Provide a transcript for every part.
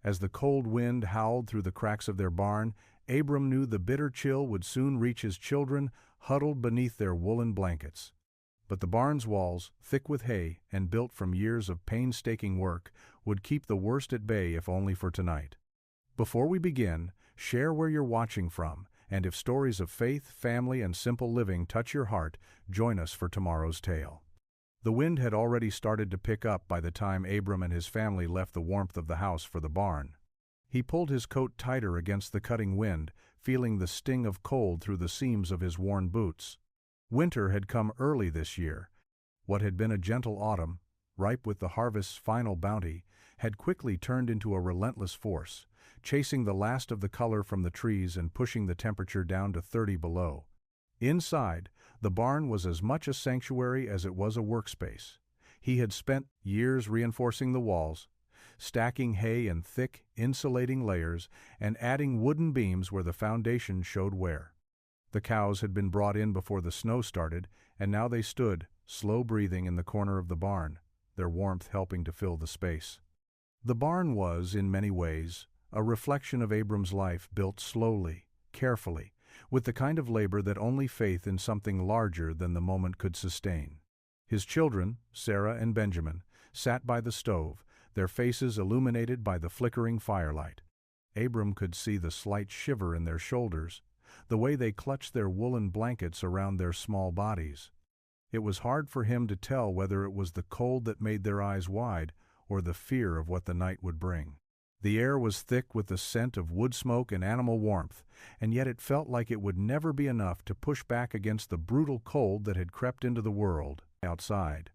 As the cold wind howled through the cracks of their barn, Abram knew the bitter chill would soon reach his children, huddled beneath their woolen blankets. But the barn's walls, thick with hay and built from years of painstaking work, would keep the worst at bay if only for tonight. Before we begin, share where you're watching from, and if stories of faith, family, and simple living touch your heart, join us for tomorrow's tale. The wind had already started to pick up by the time Abram and his family left the warmth of the house for the barn. He pulled his coat tighter against the cutting wind, feeling the sting of cold through the seams of his worn boots. Winter had come early this year. What had been a gentle autumn, ripe with the harvest's final bounty, had quickly turned into a relentless force, chasing the last of the color from the trees and pushing the temperature down to 30 below. Inside, the barn was as much a sanctuary as it was a workspace. He had spent years reinforcing the walls, stacking hay in thick, insulating layers, and adding wooden beams where the foundation showed wear. The cows had been brought in before the snow started, and now they stood, slow-breathing in the corner of the barn, their warmth helping to fill the space. The barn was, in many ways, a reflection of Abram's life built slowly, carefully, with the kind of labor that only faith in something larger than the moment could sustain. His children, Sarah and Benjamin, sat by the stove, their faces illuminated by the flickering firelight. Abram could see the slight shiver in their shoulders, the way they clutched their woolen blankets around their small bodies. It was hard for him to tell whether it was the cold that made their eyes wide or the fear of what the night would bring. The air was thick with the scent of wood smoke and animal warmth, and yet it felt like it would never be enough to push back against the brutal cold that had crept into the world outside.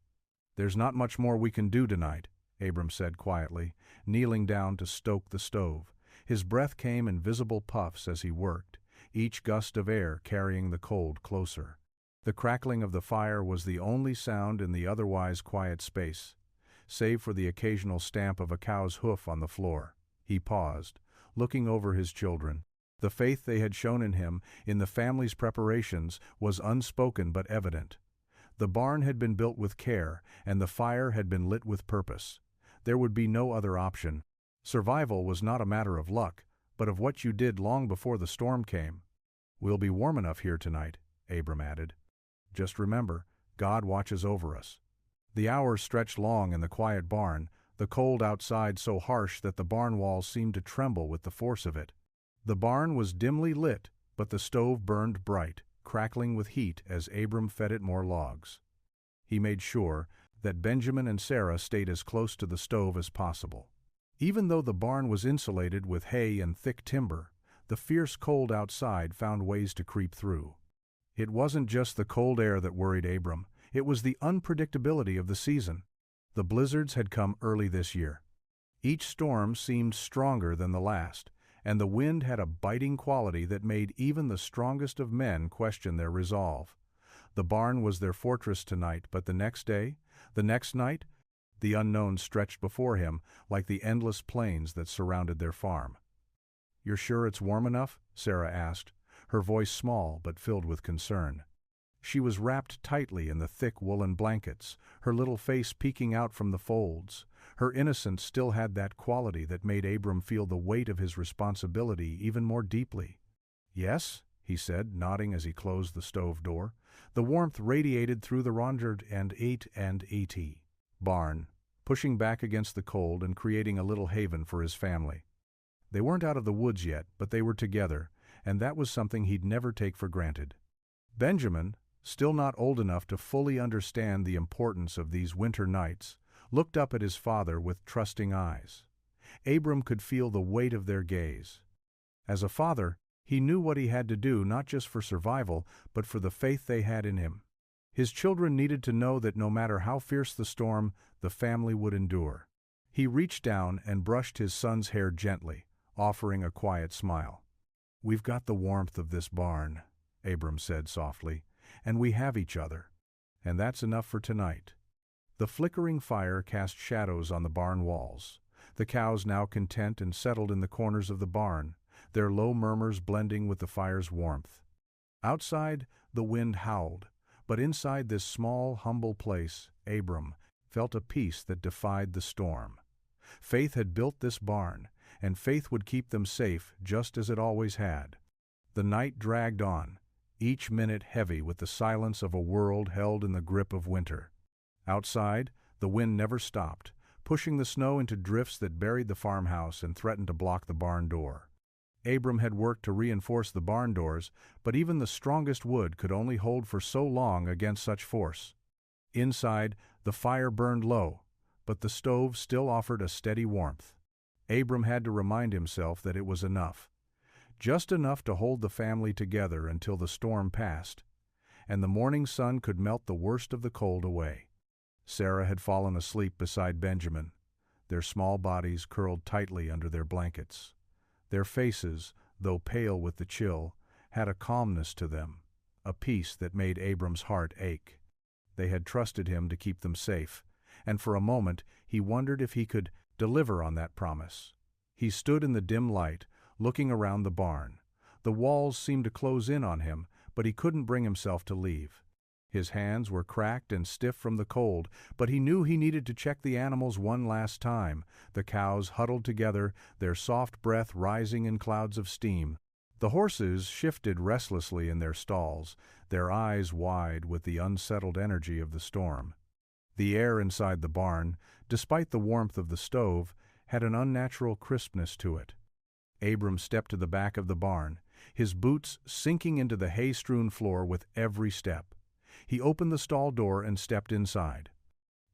"There's not much more we can do tonight," Abram said quietly, kneeling down to stoke the stove. His breath came in visible puffs as he worked, each gust of air carrying the cold closer. The crackling of the fire was the only sound in the otherwise quiet space, save for the occasional stamp of a cow's hoof on the floor. He paused, looking over his children. The faith they had shown in him, in the family's preparations, was unspoken but evident. The barn had been built with care, and the fire had been lit with purpose. There would be no other option. Survival was not a matter of luck, but of what you did long before the storm came. "We'll be warm enough here tonight," Abram added. "Just remember, God watches over us." The hours stretched long in the quiet barn, the cold outside so harsh that the barn walls seemed to tremble with the force of it. The barn was dimly lit, but the stove burned bright, crackling with heat as Abram fed it more logs. He made sure that Benjamin and Sarah stayed as close to the stove as possible. Even though the barn was insulated with hay and thick timber, the fierce cold outside found ways to creep through. It wasn't just the cold air that worried Abram, it was the unpredictability of the season. The blizzards had come early this year. Each storm seemed stronger than the last, and the wind had a biting quality that made even the strongest of men question their resolve. The barn was their fortress tonight, but the next day, the next night, the unknown stretched before him like the endless plains that surrounded their farm. "You're sure it's warm enough?" Sarah asked, her voice small but filled with concern. She was wrapped tightly in the thick woolen blankets, her little face peeking out from the folds. Her innocence still had that quality that made Abram feel the weight of his responsibility even more deeply. "Yes," he said, nodding as he closed the stove door. The warmth radiated through the 180 barn, pushing back against the cold and creating a little haven for his family. They weren't out of the woods yet, but they were together, and that was something he'd never take for granted. Benjamin, still not old enough to fully understand the importance of these winter nights, looked up at his father with trusting eyes. Abram could feel the weight of their gaze. As a father, he knew what he had to do not just for survival, but for the faith they had in him. His children needed to know that no matter how fierce the storm, the family would endure. He reached down and brushed his son's hair gently, offering a quiet smile. "We've got the warmth of this barn," Abram said softly, "and we have each other. And that's enough for tonight." The flickering fire cast shadows on the barn walls, the cows now content and settled in the corners of the barn, their low murmurs blending with the fire's warmth. Outside, the wind howled, but inside this small, humble place, Abram felt a peace that defied the storm. Faith had built this barn, and faith would keep them safe just as it always had. The night dragged on, each minute heavy with the silence of a world held in the grip of winter. Outside, the wind never stopped, pushing the snow into drifts that buried the farmhouse and threatened to block the barn door. Abram had worked to reinforce the barn doors, but even the strongest wood could only hold for so long against such force. Inside, the fire burned low, but the stove still offered a steady warmth. Abram had to remind himself that it was enough. Just enough to hold the family together until the storm passed, and the morning sun could melt the worst of the cold away. Sarah had fallen asleep beside Benjamin, their small bodies curled tightly under their blankets. Their faces, though pale with the chill, had a calmness to them, a peace that made Abram's heart ache. They had trusted him to keep them safe, and for a moment he wondered if he could deliver on that promise. He stood in the dim light, looking around the barn. The walls seemed to close in on him, but he couldn't bring himself to leave. His hands were cracked and stiff from the cold, but he knew he needed to check the animals one last time. The cows huddled together, their soft breath rising in clouds of steam. The horses shifted restlessly in their stalls, their eyes wide with the unsettled energy of the storm. The air inside the barn, despite the warmth of the stove, had an unnatural crispness to it. Abram stepped to the back of the barn, his boots sinking into the hay-strewn floor with every step. He opened the stall door and stepped inside.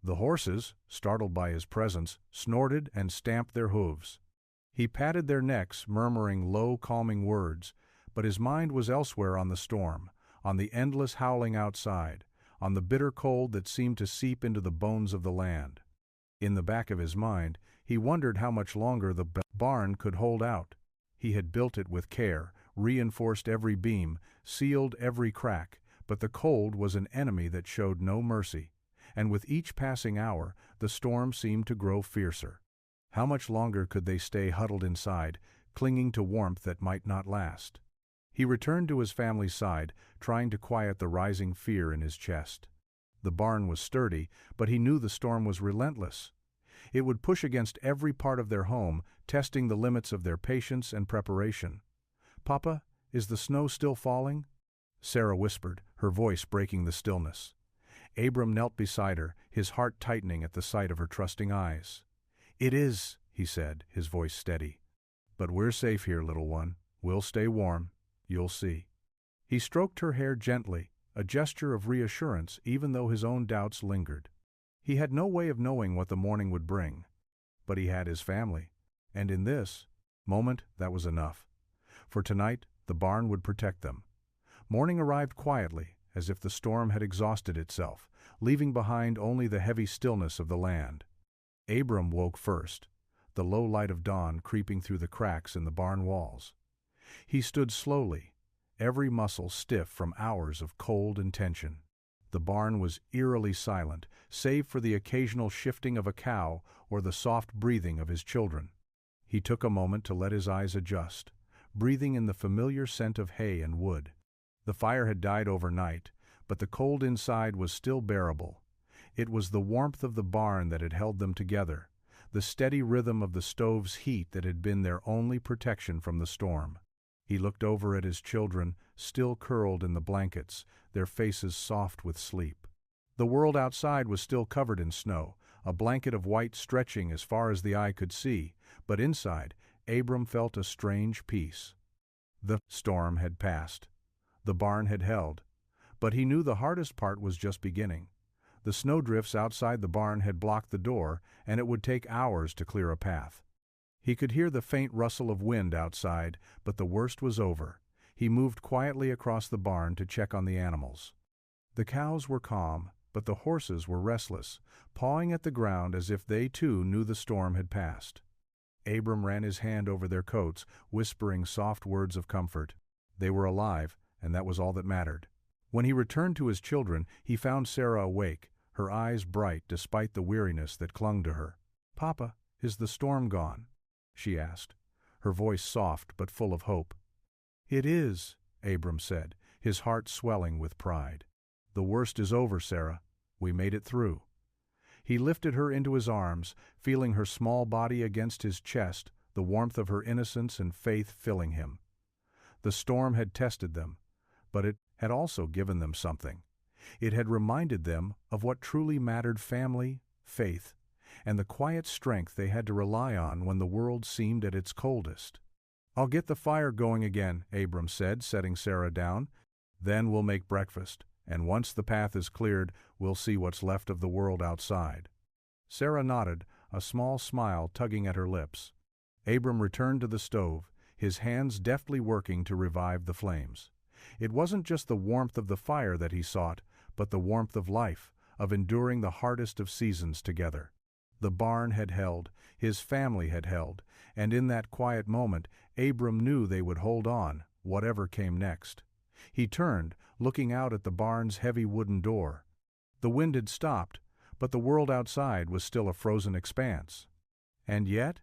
The horses, startled by his presence, snorted and stamped their hooves. He patted their necks, murmuring low, calming words, but his mind was elsewhere on the storm, on the endless howling outside, on the bitter cold that seemed to seep into the bones of the land. In the back of his mind, he wondered how much longer the barn could hold out. He had built it with care, reinforced every beam, sealed every crack, but the cold was an enemy that showed no mercy, and with each passing hour, the storm seemed to grow fiercer. How much longer could they stay huddled inside, clinging to warmth that might not last? He returned to his family's side, trying to quiet the rising fear in his chest. The barn was sturdy, but he knew the storm was relentless. It would push against every part of their home, testing the limits of their patience and preparation. "Papa, is the snow still falling?" Sarah whispered, her voice breaking the stillness. Abram knelt beside her, his heart tightening at the sight of her trusting eyes. "It is," he said, his voice steady. "But we're safe here, little one. We'll stay warm. You'll see." He stroked her hair gently, a gesture of reassurance even though his own doubts lingered. He had no way of knowing what the morning would bring, but he had his family, and in this moment that was enough. For tonight, the barn would protect them. Morning arrived quietly, as if the storm had exhausted itself, leaving behind only the heavy stillness of the land. Abram woke first, the low light of dawn creeping through the cracks in the barn walls. He stood slowly, every muscle stiff from hours of cold and tension. The barn was eerily silent, save for the occasional shifting of a cow or the soft breathing of his children. He took a moment to let his eyes adjust, breathing in the familiar scent of hay and wood. The fire had died overnight, but the cold inside was still bearable. It was the warmth of the barn that had held them together, the steady rhythm of the stove's heat that had been their only protection from the storm. He looked over at his children, still curled in the blankets, their faces soft with sleep. The world outside was still covered in snow, a blanket of white stretching as far as the eye could see, but inside, Abram felt a strange peace. The storm had passed. The barn had held. But he knew the hardest part was just beginning. The snowdrifts outside the barn had blocked the door, and it would take hours to clear a path. He could hear the faint rustle of wind outside, but the worst was over. He moved quietly across the barn to check on the animals. The cows were calm, but the horses were restless, pawing at the ground as if they too knew the storm had passed. Abram ran his hand over their coats, whispering soft words of comfort. They were alive, and that was all that mattered. When he returned to his children, he found Sarah awake, her eyes bright despite the weariness that clung to her. "Papa, is the storm gone?" she asked, her voice soft but full of hope. "It is," Abram said, his heart swelling with pride. "The worst is over, Sarah. We made it through." He lifted her into his arms, feeling her small body against his chest, the warmth of her innocence and faith filling him. The storm had tested them, but it had also given them something. It had reminded them of what truly mattered: family, faith, and the quiet strength they had to rely on when the world seemed at its coldest. "I'll get the fire going again," Abram said, setting Sarah down. "Then we'll make breakfast, and once the path is cleared, we'll see what's left of the world outside." Sarah nodded, a small smile tugging at her lips. Abram returned to the stove, his hands deftly working to revive the flames. It wasn't just the warmth of the fire that he sought, but the warmth of life, of enduring the hardest of seasons together. The barn had held, his family had held, and in that quiet moment, Abram knew they would hold on, whatever came next. He turned, looking out at the barn's heavy wooden door. The wind had stopped, but the world outside was still a frozen expanse. And yet,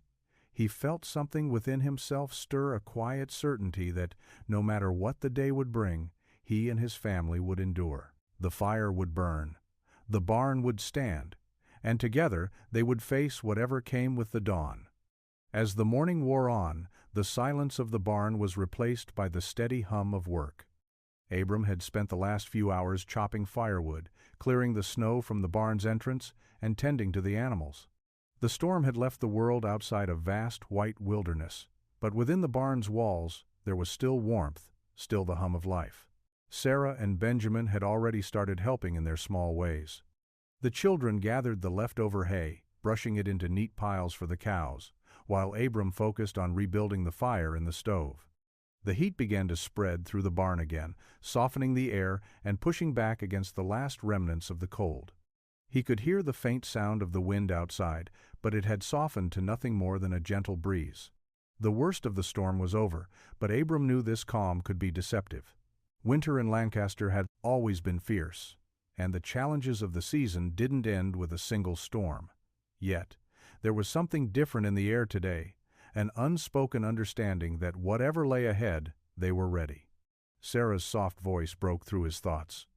he felt something within himself stir a quiet certainty that, no matter what the day would bring, he and his family would endure. The fire would burn. The barn would stand. And together they would face whatever came with the dawn. As the morning wore on, the silence of the barn was replaced by the steady hum of work. Abram had spent the last few hours chopping firewood, clearing the snow from the barn's entrance, and tending to the animals. The storm had left the world outside a vast white wilderness, but within the barn's walls there was still warmth, still the hum of life. Sarah and Benjamin had already started helping in their small ways. The children gathered the leftover hay, brushing it into neat piles for the cows, while Abram focused on rebuilding the fire in the stove. The heat began to spread through the barn again, softening the air and pushing back against the last remnants of the cold. He could hear the faint sound of the wind outside, but it had softened to nothing more than a gentle breeze. The worst of the storm was over, but Abram knew this calm could be deceptive. Winter in Lancaster had always been fierce, and the challenges of the season didn't end with a single storm. Yet, there was something different in the air today, an unspoken understanding that whatever lay ahead, they were ready. Sarah's soft voice broke through his thoughts.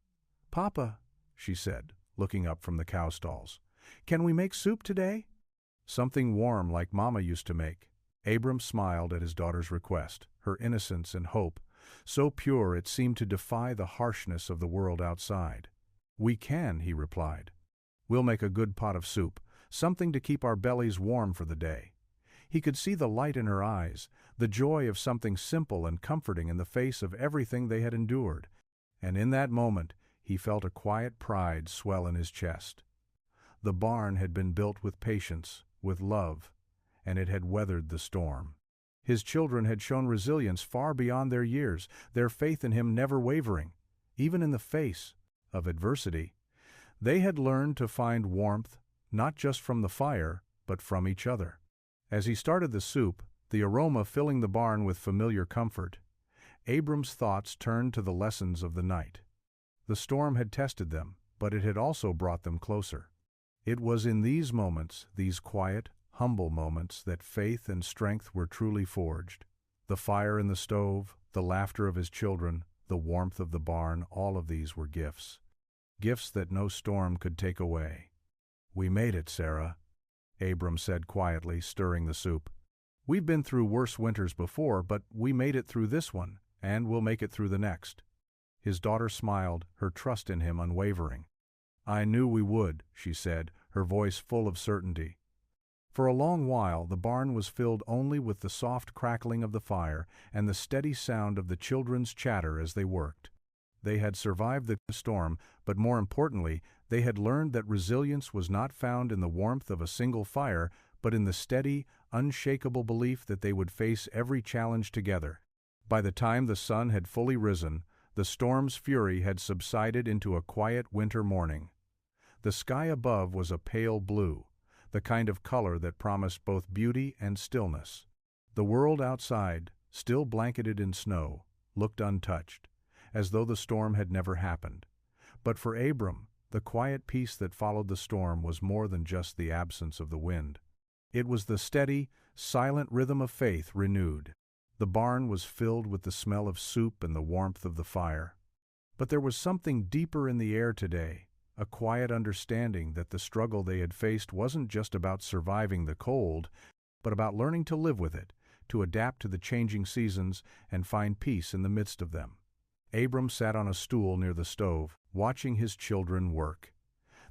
"Papa," she said, looking up from the cow stalls, "can we make soup today?" "Something warm like Mama used to make." Abram smiled at his daughter's request, her innocence and hope, so pure it seemed to defy the harshness of the world outside. "We can," he replied. "We'll make a good pot of soup, something to keep our bellies warm for the day." He could see the light in her eyes, the joy of something simple and comforting in the face of everything they had endured, and in that moment he felt a quiet pride swell in his chest. The barn had been built with patience, with love, and it had weathered the storm. His children had shown resilience far beyond their years, their faith in him never wavering, even in the face of adversity. They had learned to find warmth, not just from the fire, but from each other. As he started the soup, the aroma filling the barn with familiar comfort, Abram's thoughts turned to the lessons of the night. The storm had tested them, but it had also brought them closer. It was in these moments, these quiet, humble moments, that faith and strength were truly forged. The fire in the stove, the laughter of his children, the warmth of the barn, all of these were gifts. Gifts that no storm could take away. "We made it, Sarah," Abram said quietly, stirring the soup. "We've been through worse winters before, but we made it through this one, and we'll make it through the next." His daughter smiled, her trust in him unwavering. "I knew we would," she said, her voice full of certainty. For a long while the barn was filled only with the soft crackling of the fire and the steady sound of the children's chatter as they worked. They had survived the storm, but more importantly, they had learned that resilience was not found in the warmth of a single fire, but in the steady, unshakable belief that they would face every challenge together. By the time the sun had fully risen, the storm's fury had subsided into a quiet winter morning. The sky above was a pale blue, the kind of color that promised both beauty and stillness. The world outside, still blanketed in snow, looked untouched, as though the storm had never happened. But for Abram, the quiet peace that followed the storm was more than just the absence of the wind. It was the steady, silent rhythm of faith renewed. The barn was filled with the smell of soup and the warmth of the fire. But there was something deeper in the air today, a quiet understanding that the struggle they had faced wasn't just about surviving the cold, but about learning to live with it, to adapt to the changing seasons and find peace in the midst of them. Abram sat on a stool near the stove, watching his children work.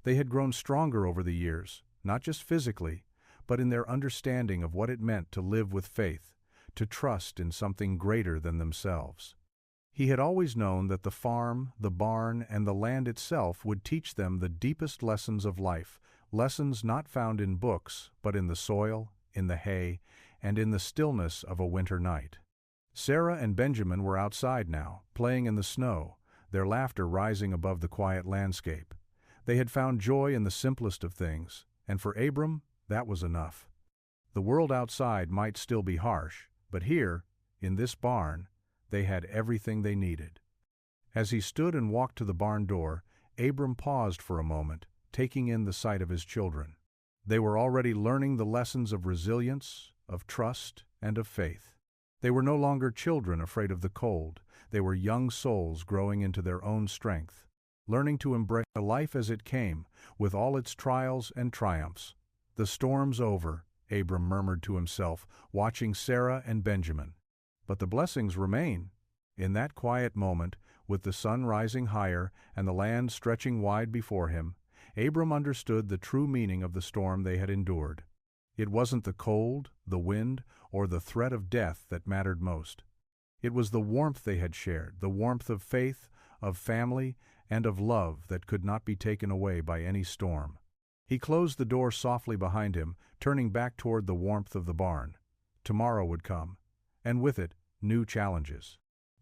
They had grown stronger over the years, not just physically, but in their understanding of what it meant to live with faith, to trust in something greater than themselves. He had always known that the farm, the barn, and the land itself would teach them the deepest lessons of life, lessons not found in books, but in the soil, in the hay, and in the stillness of a winter night. Sarah and Benjamin were outside now, playing in the snow, their laughter rising above the quiet landscape. They had found joy in the simplest of things, and for Abram, that was enough. The world outside might still be harsh, but here, in this barn, they had everything they needed. As he stood and walked to the barn door, Abram paused for a moment, taking in the sight of his children. They were already learning the lessons of resilience, of trust, and of faith. They were no longer children afraid of the cold. They were young souls growing into their own strength, learning to embrace life as it came, with all its trials and triumphs. "The storm's over," Abram murmured to himself, watching Sarah and Benjamin. But the blessings remain. In that quiet moment, with the sun rising higher and the land stretching wide before him, Abram understood the true meaning of the storm they had endured. It wasn't the cold, the wind, or the threat of death that mattered most. It was the warmth they had shared, the warmth of faith, of family, and of love that could not be taken away by any storm. He closed the door softly behind him, turning back toward the warmth of the barn. Tomorrow would come, and with it, new challenges.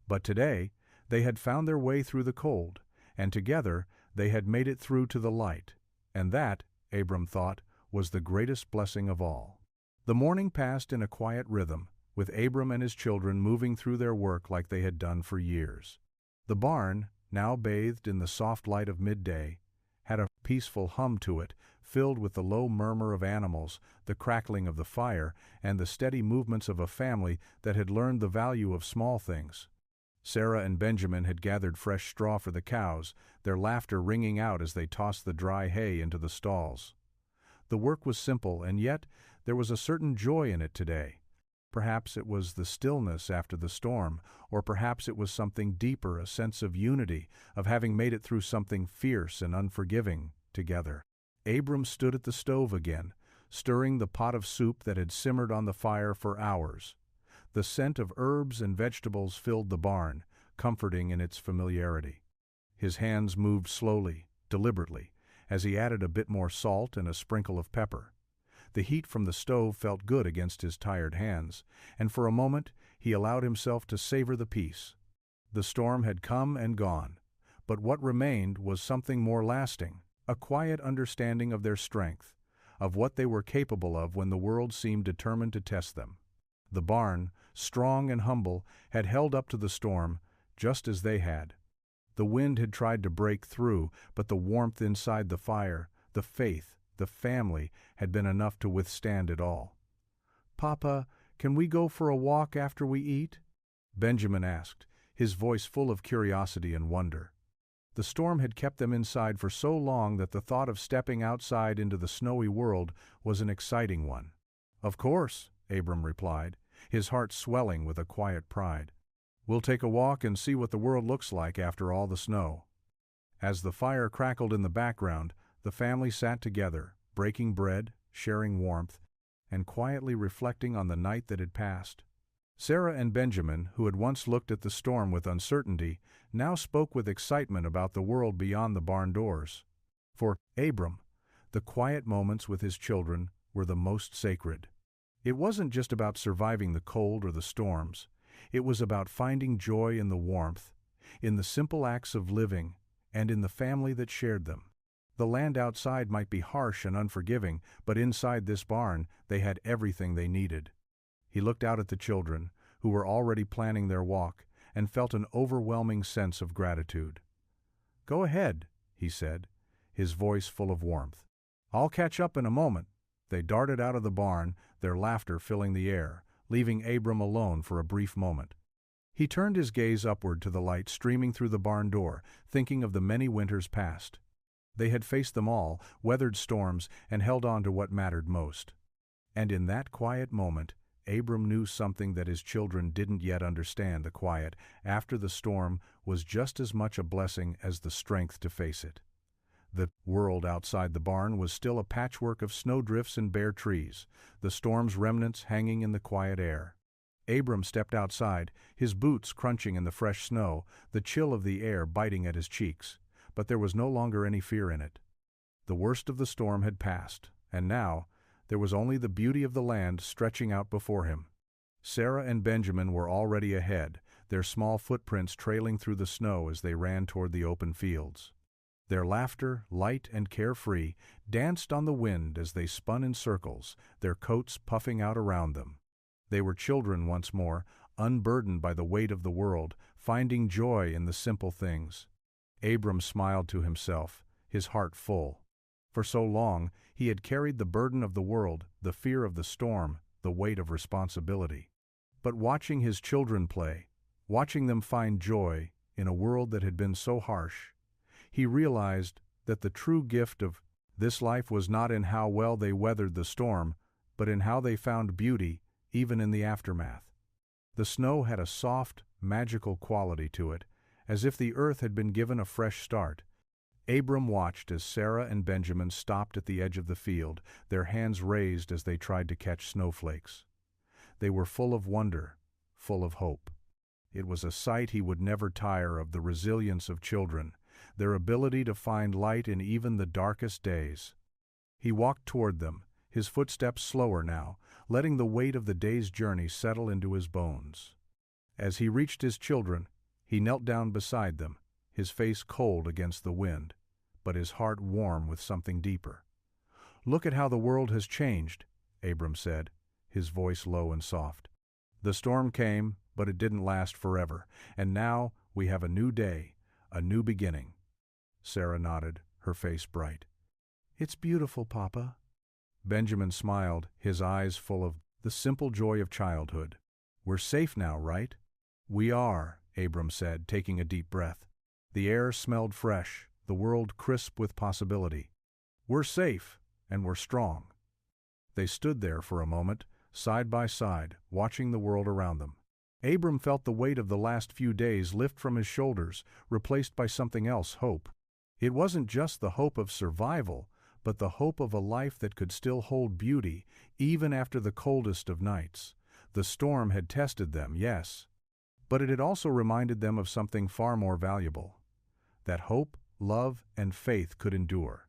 But today, they had found their way through the cold, and together they had made it through to the light. And that, Abram thought, was the greatest blessing of all. The morning passed in a quiet rhythm, with Abram and his children moving through their work like they had done for years. The barn, now bathed in the soft light of midday, had a peaceful hum to it, filled with the low murmur of animals, the crackling of the fire, and the steady movements of a family that had learned the value of small things. Sarah and Benjamin had gathered fresh straw for the cows, their laughter ringing out as they tossed the dry hay into the stalls. The work was simple, and yet there was a certain joy in it today. Perhaps it was the stillness after the storm, or perhaps it was something deeper, a sense of unity, of having made it through something fierce and unforgiving together. Abram stood at the stove again, stirring the pot of soup that had simmered on the fire for hours. The scent of herbs and vegetables filled the barn, comforting in its familiarity. His hands moved slowly, deliberately, as he added a bit more salt and a sprinkle of pepper. The heat from the stove felt good against his tired hands, and for a moment he allowed himself to savor the peace. The storm had come and gone, but what remained was something more lasting, a quiet understanding of their strength, of what they were capable of when the world seemed determined to test them. The barn, strong and humble, had held up to the storm, just as they had. The wind had tried to break through, but the warmth inside the fire, the faith, the family, had been enough to withstand it all. "Papa, can we go for a walk after we eat?" Benjamin asked, his voice full of curiosity and wonder. The storm had kept them inside for so long that the thought of stepping outside into the snowy world was an exciting one. "Of course," Abram replied, his heart swelling with a quiet pride. "We'll take a walk and see what the world looks like after all the snow." As the fire crackled in the background, the family sat together, breaking bread, sharing warmth, and quietly reflecting on the night that had passed. Sarah and Benjamin, who had once looked at the storm with uncertainty, now spoke with excitement about the world beyond the barn doors. For Abram, the quiet moments with his children were the most sacred. It wasn't just about surviving the cold or the storms. It was about finding joy in the warmth, in the simple acts of living, and in the family that shared them. The land outside might be harsh and unforgiving, but inside this barn they had everything they needed. He looked out at the children, who were already planning their walk, and felt an overwhelming sense of gratitude. "Go ahead," he said, his voice full of warmth. "I'll catch up in a moment." They darted out of the barn, their laughter filling the air, leaving Abram alone for a brief moment. He turned his gaze upward to the light streaming through the barn door, thinking of the many winters past. They had faced them all, weathered storms, and held on to what mattered most. And in that quiet moment, Abram knew something that his children didn't yet understand. The quiet after the storm was just as much a blessing as the strength to face it. The world outside the barn was still a patchwork of snowdrifts and bare trees, the storm's remnants hanging in the quiet air. Abram stepped outside, his boots crunching in the fresh snow, the chill of the air biting at his cheeks. But there was no longer any fear in it. The worst of the storm had passed, and now there was only the beauty of the land stretching out before him. Sarah and Benjamin were already ahead, their small footprints trailing through the snow as they ran toward the open fields. Their laughter, light and carefree, danced on the wind as they spun in circles, their coats puffing out around them. They were children once more, unburdened by the weight of the world, finding joy in the simple things. Abram smiled to himself, his heart full. For so long, he had carried the burden of the world, the fear of the storm, the weight of responsibility. But watching his children play, watching them find joy in a world that had been so harsh, he realized that the true gift of this life was not in how well they weathered the storm, but in how they found beauty, even in the aftermath. The snow had a soft, magical quality to it, as if the earth had been given a fresh start. Abram watched as Sarah and Benjamin stopped at the edge of the field, their hands raised as they tried to catch snowflakes. They were full of wonder, full of hope. It was a sight he would never tire of, the resilience of children, their ability to find light in even the darkest days. He walked toward them, his footsteps slower now, letting the weight of the day's journey settle into his bones. As he reached his children, he knelt down beside them, his face cold against the wind, but his heart warm with something deeper. "Look at how the world has changed," Abram said, his voice low and soft. "The storm came, but it didn't last forever, and now we have a new day, a new beginning." Sarah nodded, her face bright. "It's beautiful, Papa." Benjamin smiled, his eyes full of the simple joy of childhood. "We're safe now, right?" "We are," Abram said, taking a deep breath. The air smelled fresh, the world crisp with possibility. "We're safe, and we're strong." They stood there for a moment, side by side, watching the world around them. Abram felt the weight of the last few days lift from his shoulders, replaced by something else, hope. It wasn't just the hope of survival, but the hope of a life that could still hold beauty, even after the coldest of nights. The storm had tested them, yes, but it had also reminded them of something far more valuable. That hope, love, and faith could endure.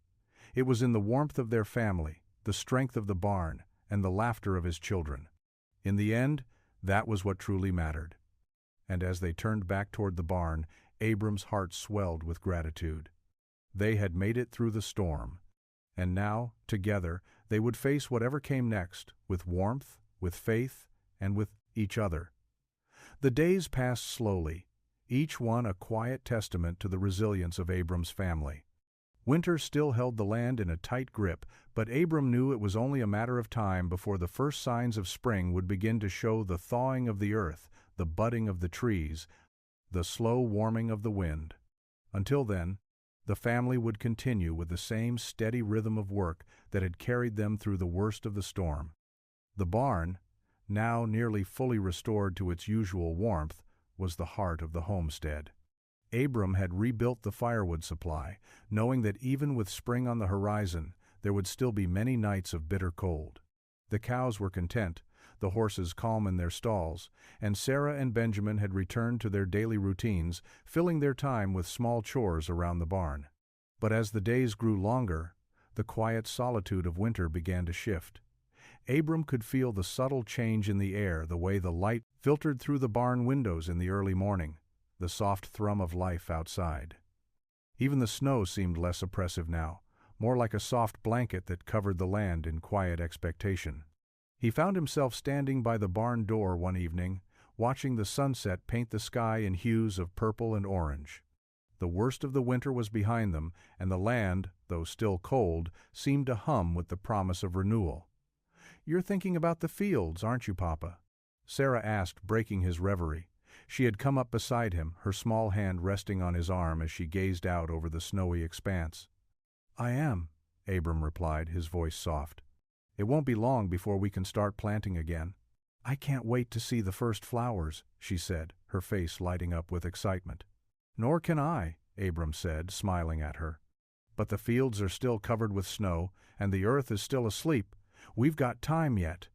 It was in the warmth of their family, the strength of the barn, and the laughter of his children. In the end, that was what truly mattered. And as they turned back toward the barn, Abram's heart swelled with gratitude. They had made it through the storm, and now, together, they would face whatever came next, with warmth, with faith, and with each other. The days passed slowly, each one a quiet testament to the resilience of Abram's family. Winter still held the land in a tight grip, but Abram knew it was only a matter of time before the first signs of spring would begin to show: the thawing of the earth, the budding of the trees, the slow warming of the wind. Until then, the family would continue with the same steady rhythm of work that had carried them through the worst of the storm. The barn, now nearly fully restored to its usual warmth, was the heart of the homestead. Abram had rebuilt the firewood supply, knowing that even with spring on the horizon, there would still be many nights of bitter cold. The cows were content, the horses calm in their stalls, and Sarah and Benjamin had returned to their daily routines, filling their time with small chores around the barn. But as the days grew longer, the quiet solitude of winter began to shift. Abram could feel the subtle change in the air, the way the light filtered through the barn windows in the early morning, the soft thrum of life outside. Even the snow seemed less oppressive now, more like a soft blanket that covered the land in quiet expectation. He found himself standing by the barn door one evening, watching the sunset paint the sky in hues of purple and orange. The worst of the winter was behind them, and the land, though still cold, seemed to hum with the promise of renewal. "You're thinking about the fields, aren't you, Papa?" Sarah asked, breaking his reverie. She had come up beside him, her small hand resting on his arm as she gazed out over the snowy expanse. "I am," Abram replied, his voice soft. It won't be long before we can start planting again. I can't wait to see the first flowers, she said, her face lighting up with excitement. Nor can I, Abram said, smiling at her. But the fields are still covered with snow, and the earth is still asleep. We've got time yet.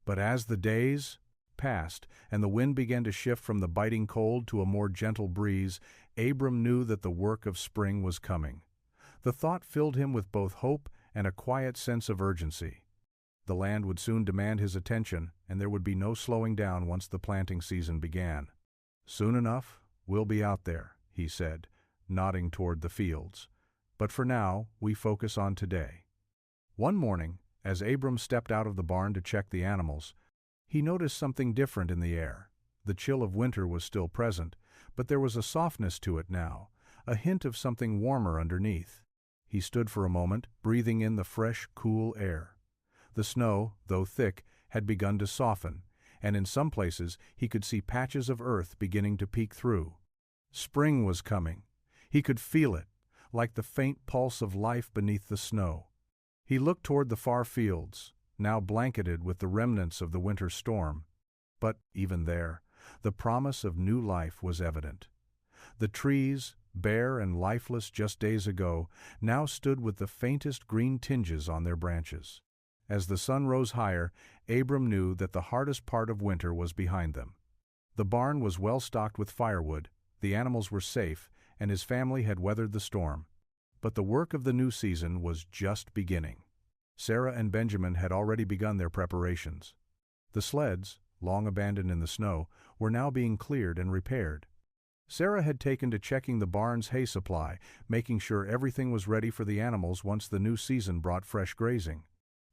But as the days passed, and the wind began to shift from the biting cold to a more gentle breeze, Abram knew that the work of spring was coming. The thought filled him with both hope and a quiet sense of urgency. The land would soon demand his attention, and there would be no slowing down once the planting season began. Soon enough, we'll be out there, he said, nodding toward the fields. But for now, we focus on today. One morning, as Abram stepped out of the barn to check the animals, he noticed something different in the air. The chill of winter was still present, but there was a softness to it now, a hint of something warmer underneath. He stood for a moment, breathing in the fresh, cool air. The snow, though thick, had begun to soften, and in some places he could see patches of earth beginning to peek through. Spring was coming. He could feel it, like the faint pulse of life beneath the snow. He looked toward the far fields, now blanketed with the remnants of the winter storm. But, even there, the promise of new life was evident. The trees, bare and lifeless just days ago, now stood with the faintest green tinges on their branches. As the sun rose higher, Abram knew that the hardest part of winter was behind them. The barn was well stocked with firewood, the animals were safe, and his family had weathered the storm. But the work of the new season was just beginning. Sarah and Benjamin had already begun their preparations. The sleds, long abandoned in the snow, were now being cleared and repaired. Sarah had taken to checking the barn's hay supply, making sure everything was ready for the animals once the new season brought fresh grazing.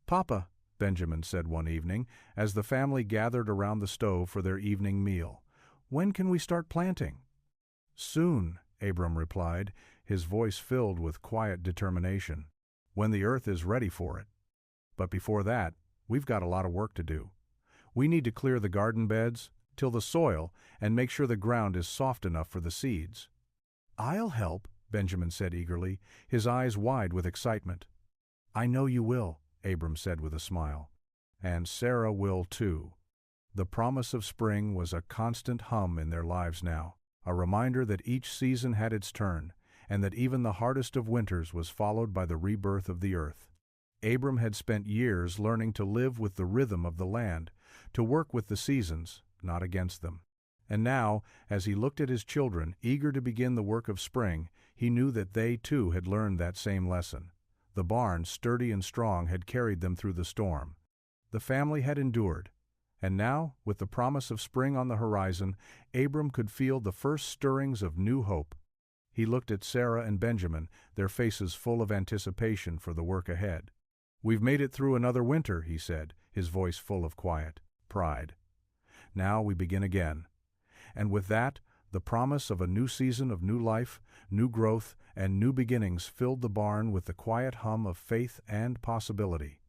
"Papa," Benjamin said one evening, as the family gathered around the stove for their evening meal, "when can we start planting?" "Soon," Abram replied, his voice filled with quiet determination. "When the earth is ready for it. But before that, we've got a lot of work to do. We need to clear the garden beds, till the soil, and make sure the ground is soft enough for the seeds." "I'll help," Benjamin said eagerly, his eyes wide with excitement. "I know you will," Abram said with a smile. "And Sarah will too." The promise of spring was a constant hum in their lives now, a reminder that each season had its turn, and that even the hardest of winters was followed by the rebirth of the earth. Abram had spent years learning to live with the rhythm of the land, to work with the seasons, not against them. And now, as he looked at his children, eager to begin the work of spring, he knew that they too had learned that same lesson. The barn, sturdy and strong, had carried them through the storm. The family had endured. And now, with the promise of spring on the horizon, Abram could feel the first stirrings of new hope. He looked at Sarah and Benjamin, their faces full of anticipation for the work ahead. "We've made it through another winter," he said, his voice full of quiet pride. "Now we begin again." And with that, the promise of a new season of new life, new growth, and new beginnings filled the barn with the quiet hum of faith and possibility.